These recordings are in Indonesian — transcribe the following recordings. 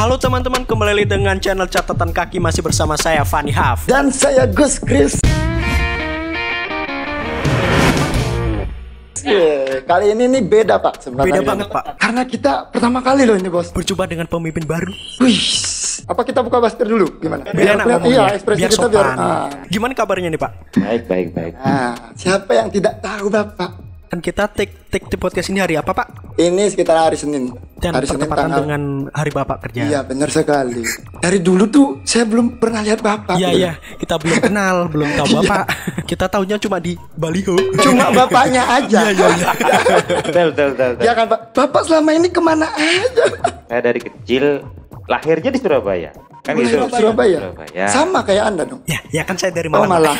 Halo teman-teman, kembali dengan channel Catatan Kaki, masih bersama saya Fani Haf dan saya Gus Chris. Kali ini nih beda Pak sebenarnya. Beda banget Pak, karena kita pertama kali loh ini bos berjumpa dengan pemimpin baru. Wih, apa kita buka masker dulu? Gimana? Biar enak iya, ekspresi biar kita sopan. biar. Gimana kabarnya nih Pak? Baik. Siapa yang tidak tahu Bapak? Kan kita take podcast ini hari apa Pak? Ini sekitar hari Senin. Dan hari Senin bertepatan tanggal dengan hari Bapak kerja. Iya benar sekali. Dari dulu tuh saya belum pernah lihat Bapak. Iya, kita belum kenal, belum tahu Bapak. Kita tahunya cuma di baliho. Cuma bapaknya aja. Iya. Betul. Ya kan Pak. Bapak selama ini kemana aja? Saya dari kecil lahirnya di Surabaya. Kan gitu. Surabaya. Sama kayak Anda dong. Ya kan saya dari Oh Malang. malah.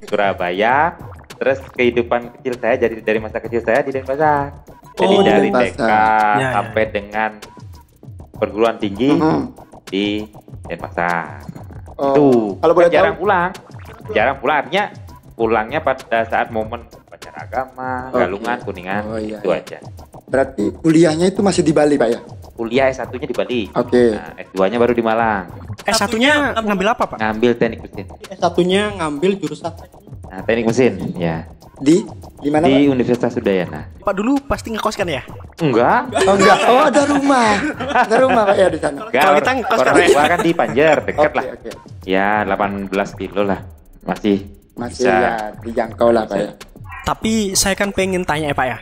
Surabaya. Terus kehidupan kecil saya jadi dari masa kecil saya di Denpasar. Jadi Oh, dari Denpasar. TK Ya. sampai dengan perguruan tinggi di Denpasar. Oh, Itu kalau boleh jarang tahu? pulang. Jarang pulang artinya pulangnya pada saat momen upacara agama, Oke. Galungan, Kuningan, Oh, iya, itu iya. aja. Berarti kuliahnya itu masih di Bali Pak ya? Kuliah S1-nya di Bali. Oke. Nah, S2-nya baru di Malang. S1-nya ngambil apa Pak? Ngambil teknik mesin. S1-nya ngambil jurusan. Nah, teknik mesin, ya. Di mana Di Pak? Universitas Udayana. Pak dulu pasti ngekos kan ya? Enggak. Oh enggak. Oh ada rumah. Ada rumah Pak ya di sana. Enggak. Kalau kita ngekos Orang kan- tua kan di Panjer, dekat Oke, lah. oke. Ya, 18 kilo lah. Masih Masih bisa. ya dijangkau lah Pak ya. Tapi saya kan pengen tanya ya Pak ya.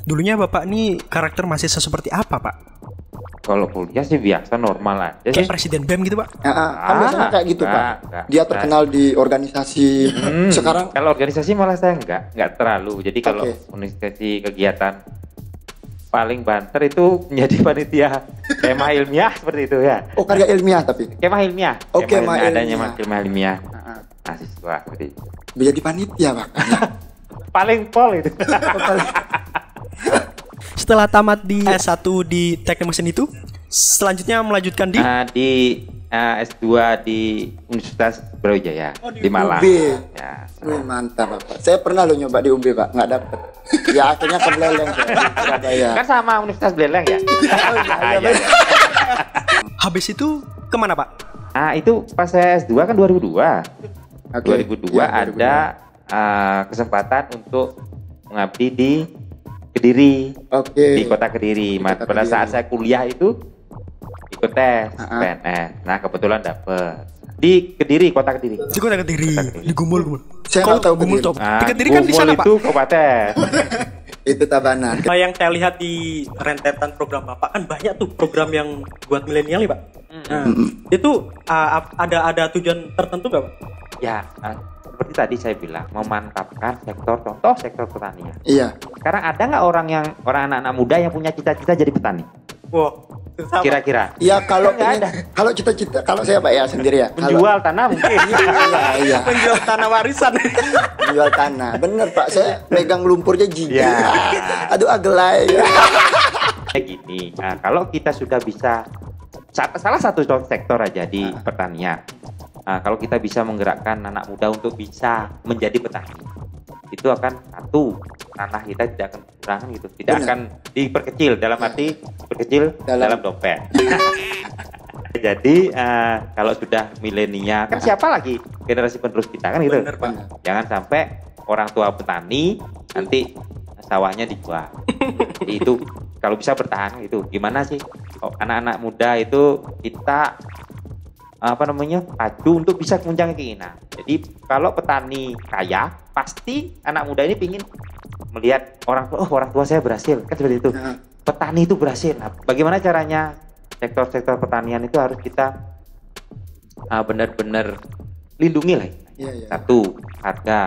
Dulunya Bapak nih karakter mahasiswa seperti apa Pak? Kalau kuliah sih biasa normal aja Kayak sih. presiden BEM gitu Pak? Kan biasanya kayak gitu Pak. enggak. Dia terkenal di organisasi. Sekarang Kalau organisasi malah saya enggak terlalu. Jadi kalau Oke. organisasi kegiatan paling banter itu menjadi panitia kemah ilmiah seperti itu ya. oh karya ilmiah tapi. Kemah ilmiah. Oh, Kemah kemah adanya ilmiah. kemah ilmiah. Heeh. Mahasiswa seperti itu. Jadi panitia Pak. Paling pol itu. Setelah tamat di S1 di teknik mesin itu, selanjutnya melanjutkan di Di S2 di Universitas Brawijaya di Malang. UB. Ya. Wih, mantap Bapak. Saya pernah lo nyoba di UB Pak, nggak dapet. Ya akhirnya ke Beleleng saya di Surabaya. Kan sama Universitas Beleleng ya. iya, Iya. habis itu kemana Pak? Itu pas saya S2 kan 2002. Oke. 2002 Ya, ada kesempatan untuk mengabdi di Kediri. Oke. Di kota Kediri. Kota Pada Kediri. saat saya kuliah itu ikut tes Ah. PNS. Nah, kebetulan dapet di Kediri, kota Kediri. Di kota Kediri, di Gumul. Saya Kau nggak tahu Gumul Kediri. tuh. Di Kediri kan di Gumul sana Pak. itu kabupaten. Itu Tabanan. Yang saya lihat di rentetan program Bapak kan banyak tuh program yang buat milenial nih Pak. Nah, itu ada tujuan tertentu nggak Pak? Ya, seperti tadi saya bilang, memantapkan contoh sektor pertanian. Iya. Sekarang ada nggak orang anak-anak muda yang punya cita-cita jadi petani? Wah, sama. Kira-kira? Ya kalau Nggak ini, ada. kalau cita-cita, kalau saya Pak ya sendiri ya. Kalau- Menjual tanah mungkin. Iya. Penjual tanah warisan. Jual tanah. Bener Pak, saya megang lumpurnya jijik. Ya. Aduh agelai. Kayak gini, nah, kalau kita sudah bisa salah satu sektor aja di pertanian, nah, kalau kita bisa menggerakkan anak muda untuk bisa menjadi petani, itu akan satu, tanah kita tidak akan kekurangan gitu, tidak Benar. akan diperkecil dalam arti diperkecil dalam dompet. Jadi kalau sudah milenial kan siapa lagi generasi penerus kita kan gitu. Bener, Pak. Jangan sampai orang tua petani nanti sawahnya dijual. Jadi itu kalau bisa bertahan gitu. Gimana sih anak-anak muda itu kita pacu untuk bisa mencapai keinginan. Jadi kalau petani kaya, pasti anak muda ini pingin melihat orang tua saya berhasil kan seperti itu. Nah. Petani itu berhasil. Nah, bagaimana caranya sektor-sektor pertanian itu harus kita benar-benar lindungi lah. Iya, iya. Satu, harga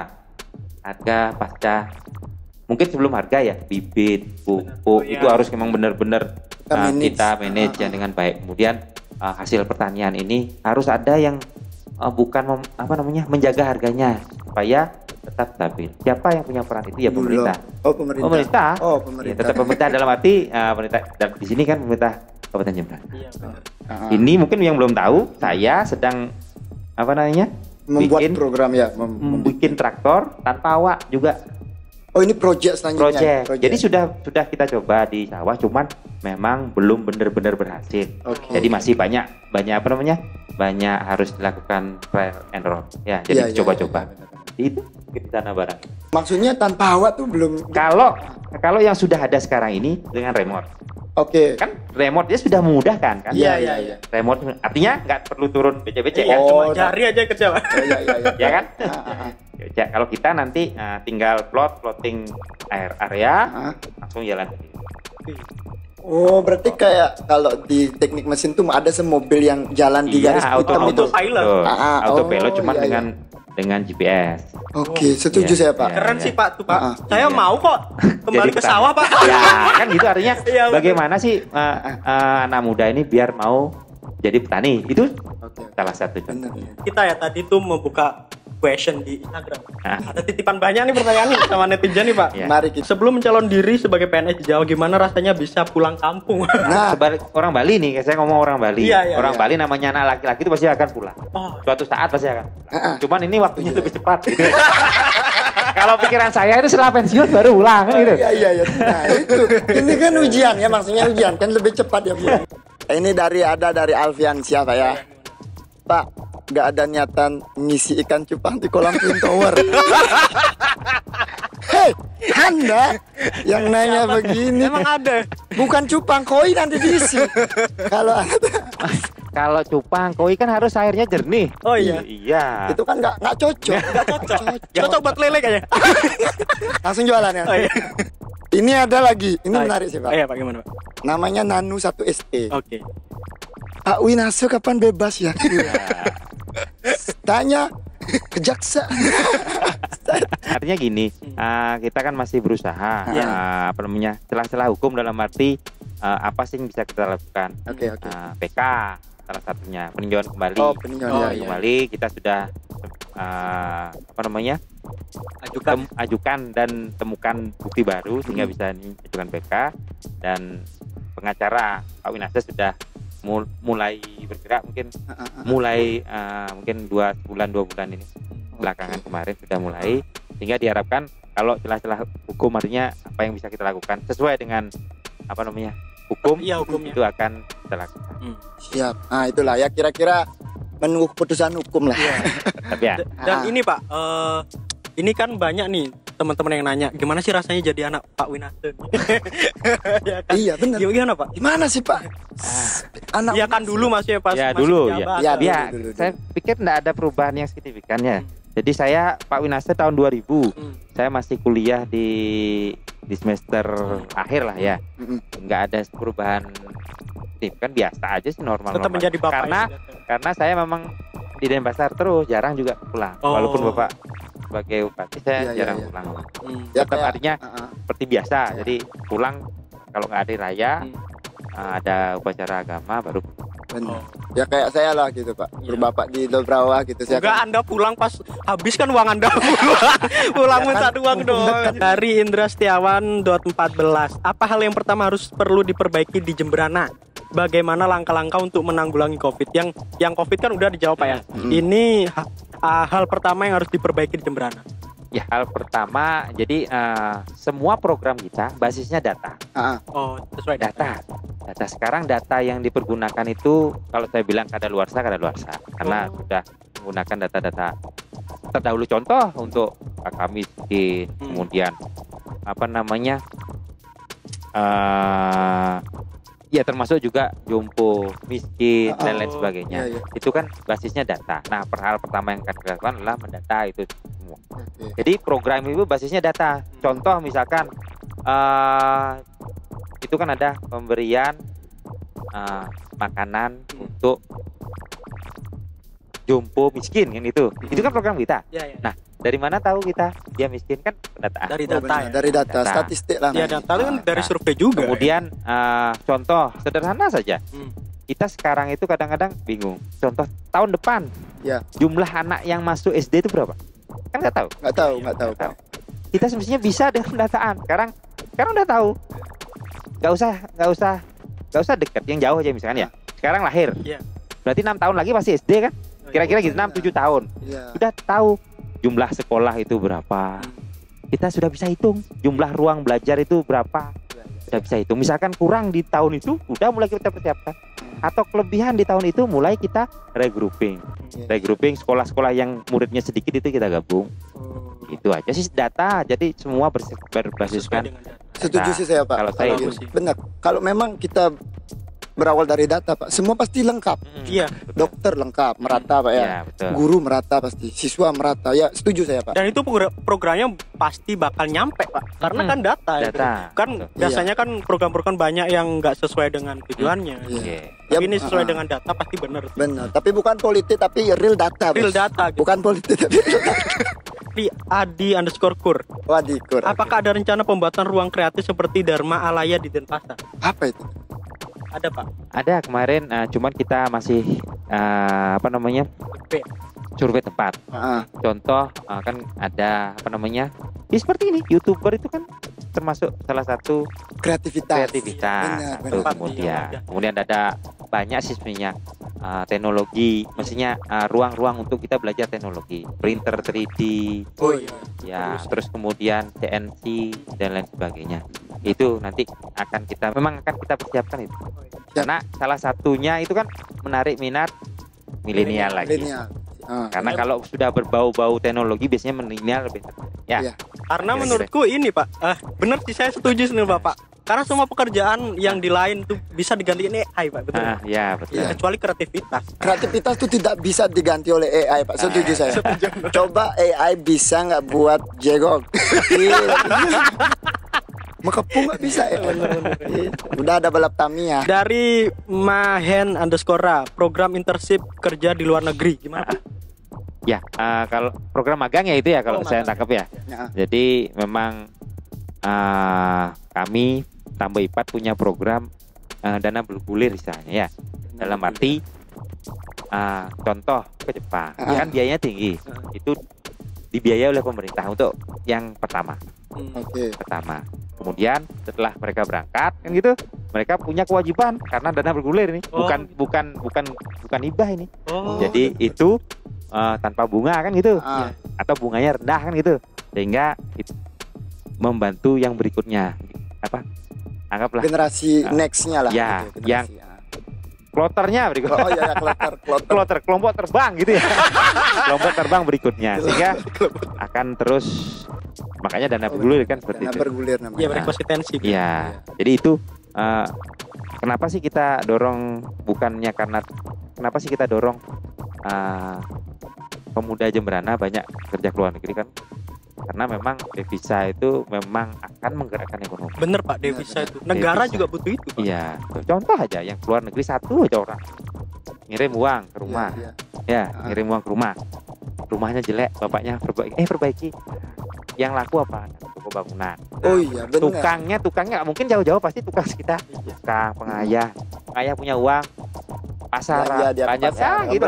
pasca, mungkin sebelum harga ya, bibit, pupuk itu harus memang benar-benar kita manage ya dengan baik. Kemudian hasil pertanian ini harus ada yang bukan menjaga harganya supaya tetap stabil. Siapa yang punya peran itu ya pemerintah. Oh pemerintah. Pemerintah. Oh Ya, pemerintah. tetap pemerintah dalam arti pemerintah dan di sini kan pemerintah Kabupaten Jember. Iya, benar. Ini mungkin yang belum tahu, saya sedang Membuat bikin program ya. bikin traktor tanpa awak juga. Oh ini project selanjutnya. Project. Jadi sudah kita coba di sawah, cuman memang belum benar-benar berhasil. Jadi masih banyak banyak harus dilakukan trial and error. Ya, jadi coba-coba. Itu di sana barang. Maksudnya tanpa awak tuh belum. Kalau yang sudah ada sekarang ini dengan remote. Kan remote-nya sudah memudahkan kan? Iya. Remote artinya nggak perlu turun becek-becek kan? Cuma jari aja kerja, Pak. Iya. Ya kan? Ya, kalau kita nanti tinggal plotting area, langsung jalan. Oh, berarti kayak kalau di teknik mesin tuh ada semobil yang jalan di garis hitam itu. Autopilot cuman dengan GPS. Oke, setuju saya, Pak. Keren sih, Pak, tuh, Pak. Saya mau kok kembali ke sawah, Pak. Ya, kan gitu artinya bagaimana sih anak muda ini biar mau jadi petani. Itu salah satu contoh. Kita ya tadi tuh membuka question di Instagram. Ada titipan banyak nih pertanyaan nih sama netizen nih, Pak. Mari kita. Sebelum mencalon diri sebagai PNS di Jawa, gimana rasanya bisa pulang kampung? Nah, orang Bali nih, saya ngomong orang Bali. Orang Bali namanya anak laki-laki itu pasti akan pulang. Suatu saat pasti akan pulang. Cuman ini waktunya lebih cepat. Gitu. Kalau pikiran saya itu setelah pensiun baru pulang kan gitu. Iya. Nah, itu. Ini kan ujian ya, maksudnya ujian kan lebih cepat ya, Bu. Ini dari Alfian siapa ya? Pak, nggak ada niatan ngisi ikan cupang di kolam Twin Tower. Hei, Anda yang nanya begini. Emang ada? Bukan cupang koi nanti diisi. Kalau cupang koi kan harus airnya jernih. Oh iya. Iya. Itu kan nggak cocok. Cocok buat lele kayaknya. Langsung jualan ya. Oh, iya. Ini ada lagi. Ini menarik sih, Pak. Iya, Pak, gimana, Pak? Namanya Nanu 1 SE. Oke. Pak Winasio kapan bebas ya? Tanya ke jaksa. Artinya gini, kita kan masih berusaha, celah-celah hukum dalam arti apa sih yang bisa kita lakukan? PK salah satunya, peninjauan kembali. Peninjauan kembali kita sudah ajukan dan temukan bukti baru sehingga bisa diajukan PK, dan pengacara Pak Winasio sudah mulai bergerak mungkin 2 bulan ini belakangan kemarin sudah mulai, sehingga diharapkan kalau celah-celah hukum artinya apa yang bisa kita lakukan sesuai dengan hukum itu akan kita lakukan. Siap. Nah, itulah ya, kira-kira menunggu keputusan hukum lah. Tapi ya. Dan ini, Pak, ini kan banyak nih teman-teman yang nanya, gimana sih rasanya jadi anak Pak Winasio? Ya kan? Iya, benar. Gimana, Pak? Gimana sih, Pak? Iya kan dulu maksudnya pas dulu. Saya pikir enggak ada perubahan yang signifikan ya. Jadi saya Pak Winasio tahun 2000. Saya masih kuliah di semester akhir lah ya. Enggak ada perubahan signifikan, biasa aja sih, normal. Tetap menjadi bapak karena saya memang di Denpasar terus, jarang juga pulang. Walaupun Bapak sebagai bupati saya jarang pulang. Tetap artinya seperti biasa. Jadi pulang kalau nggak ada raya, ada upacara agama baru. Ya kayak saya lah gitu, Pak. Berbapak di Dobrawa gitu. Enggak, Anda pulang pas habis kan uang Anda pulang minta uang doang. Dari Indra Setiawan .14, apa hal yang pertama harus perlu diperbaiki di Jemberana? Bagaimana langkah-langkah untuk menanggulangi COVID? Yang COVID kan udah dijawab, Pak ya. Ini hal pertama yang harus diperbaiki di Jemberana. Ya, hal pertama, jadi semua program kita basisnya data. Sesuai data. Data sekarang, data yang dipergunakan itu kalau saya bilang kadaluarsa, karena sudah menggunakan data-data terdahulu. Contoh untuk kami kemudian ya termasuk juga jompo, miskin, dan lain sebagainya. Itu kan basisnya data. Nah, hal pertama yang akan kita lakukan adalah mendata itu semua. Jadi program itu basisnya data. Contoh misalkan itu kan ada pemberian makanan untuk jompo miskin kan itu kan program kita. Nah, dari mana tahu kita dia miskin? Kan pendataan. Dari data statistik lah. Ya, data itu kan dari survei juga. Kemudian contoh sederhana saja. Kita sekarang itu kadang-kadang bingung. Contoh tahun depan, jumlah anak yang masuk SD itu berapa? Kan nggak tahu. Nggak tahu. Kita semestinya bisa dengan pendataan. Sekarang udah tahu. Nggak usah dekat, yang jauh aja misalkan ya. Sekarang lahir. Berarti 6 tahun lagi pasti SD kan? Kira-kira gitu, 6-7 tahun. Sudah tahu jumlah sekolah itu berapa. Kita sudah bisa hitung jumlah ruang belajar itu berapa. sudah bisa hitung. Misalkan kurang di tahun itu, udah mulai kita persiapkan. Atau kelebihan di tahun itu, mulai kita regrouping. Regrouping sekolah-sekolah yang muridnya sedikit itu kita gabung. Itu aja sih data. Jadi semua berbasiskan. Setuju sih saya, Pak. Kalau saya itu benar. Kalau memang kita berawal dari data, Pak, semua pasti lengkap. Iya. Dokter lengkap, merata, Pak ya. Iya, betul. Guru merata pasti, siswa merata. Ya, setuju saya, Pak. Dan itu programnya pasti bakal nyampe, Pak. Karena kan data. Data. Kan biasanya kan program-program banyak yang nggak sesuai dengan tujuannya. Iya. Tapi ini sesuai dengan data pasti benar. Benar. Tapi bukan politik, tapi real data. Real Bos. data. Gitu. Bukan politik, tapi real data. Adi_kur. Wadikur. Apakah ada rencana pembuatan ruang kreatif seperti Dharma Alaya di Denpasar? Apa itu? Ada, Pak. ada kemarin, cuman kita masih survei tempat. Contoh kan ada ya seperti ini, YouTuber itu kan termasuk salah satu kreativitas. Benar. Benar. Kemudian ada banyak sih sebenarnya teknologi, maksudnya ruang-ruang untuk kita belajar teknologi, printer 3D, Oh iya. ya, terus kemudian CNC dan lain sebagainya. Itu nanti akan kita persiapkan itu. Karena salah satunya itu kan menarik minat milenial lagi. Karena kalau sudah berbau-bau teknologi biasanya milenial lebih Iya. Karena menurutku ini, Pak, benar sih, saya setuju dengan Bapak. Karena semua pekerjaan yang di lain tuh bisa digantiin AI, Pak, betul. Ya, betul. Kecuali kreativitas. Kreativitas itu tidak bisa diganti oleh AI, Pak. Setuju saya. Coba AI bisa nggak buat jegok? Mekepung nggak bisa ya? Udah ada balap Tamiya. Dari Mahen_, program internship kerja di luar negeri gimana? Ya, kalau program magang ya itu ya kalau saya tangkap ya. Jadi memang kami Tambah IPAT punya program dana bergulir misalnya ya. Dalam arti contoh ke Jepang, kan biayanya tinggi. Itu dibiayai oleh pemerintah untuk yang pertama. Pertama. Kemudian setelah mereka berangkat kan gitu, mereka punya kewajiban karena dana bergulir ini. Bukan hibah ini. Jadi itu tanpa bunga kan gitu. Atau bunganya rendah kan gitu. Sehingga itu membantu yang berikutnya. Anggaplah generasi nextnya lah. Ya, gitu, yang kloternya berikutnya. Oh iya, kloter kelompok terbang gitu ya. Kelompok terbang berikutnya sehingga akan terus, makanya dana bergulir kan seperti dana itu. Bergulir namanya. Iya, berkonsistensi. Iya. Jadi itu kenapa sih kita dorong, bukannya karena kenapa sih kita dorong pemuda Jemberana banyak kerja ke luar negeri kan? Karena memang devisa itu memang akan menggerakkan ekonomi. Bener, Pak, devisa itu. Negara devisa juga butuh itu, Pak. Iya. Contoh aja yang keluar negeri satu aja orang ngirim uang ke rumah. Ngirim uang ke rumah. Rumahnya jelek, bapaknya perbaiki. Yang laku apa? Toko bangunan. Oh iya, benar. Tukangnya mungkin jauh-jauh, pasti tukang sekitar. Tukang, pengayah punya uang. Pasaran, banyak gitu.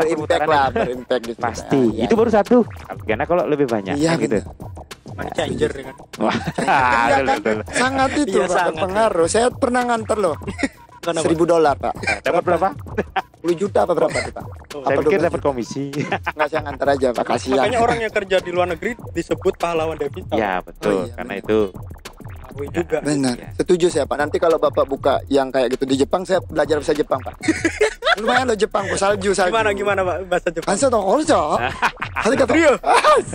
Berimpact gitu. Pasti. Itu baru satu. Karena kalau lebih banyak gitu. Changer kan. Wah, sangat itu berpengaruh. Saya pernah nganter loh. $1.000 Pak. Dapat berapa? 10 juta apa berapa tuh, Pak? Saya pikir dapat komisi. Nggak, saya nganter aja, Pak. Kasihan. Makanya orang yang kerja di luar negeri disebut pahlawan devisa. Ya, betul. Karena itu juga. Benar. Setuju saya, Pak. Nanti kalau Bapak buka yang kayak gitu di Jepang, saya belajar bahasa Jepang, Pak. Lumayan loh Jepang, salju. Gimana Pak bahasa Jepang?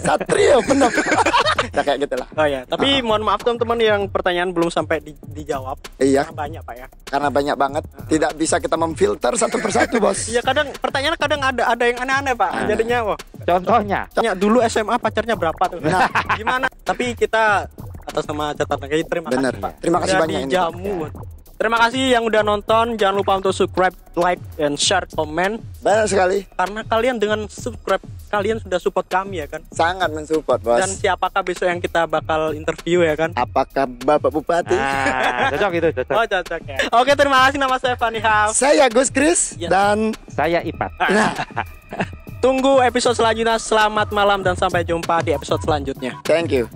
Satrio, benar. Nah, kayak gitulah. Oh ya, tapi mohon maaf teman-teman yang pertanyaan belum sampai dijawab. Iya. Karena banyak, Pak ya. Karena banyak banget, tidak bisa kita memfilter satu persatu, Bos. Iya, pertanyaan kadang ada yang aneh-aneh, Pak. Jadinya contohnya. Tanya dulu SMA pacarnya berapa tuh? Nah, gimana? Tapi kita atas nama catatan kayak terima kasih, Pak. Terima kasih banyak ini. Jamu. Terima kasih yang udah nonton. Jangan lupa untuk subscribe, like, and share, komen. Banyak sekali. Karena kalian dengan subscribe, kalian sudah support kami ya kan? Sangat mensupport, Bos. Dan siapakah besok yang kita bakal interview ya kan? Apakah Bapak Bupati? Cocok itu, cocok. Oh, cocok ya. Oke, terima kasih. Nama saya Fani Haf. Saya Gus Kris. Dan saya Ipat. Tunggu episode selanjutnya. Selamat malam dan sampai jumpa di episode selanjutnya. Thank you.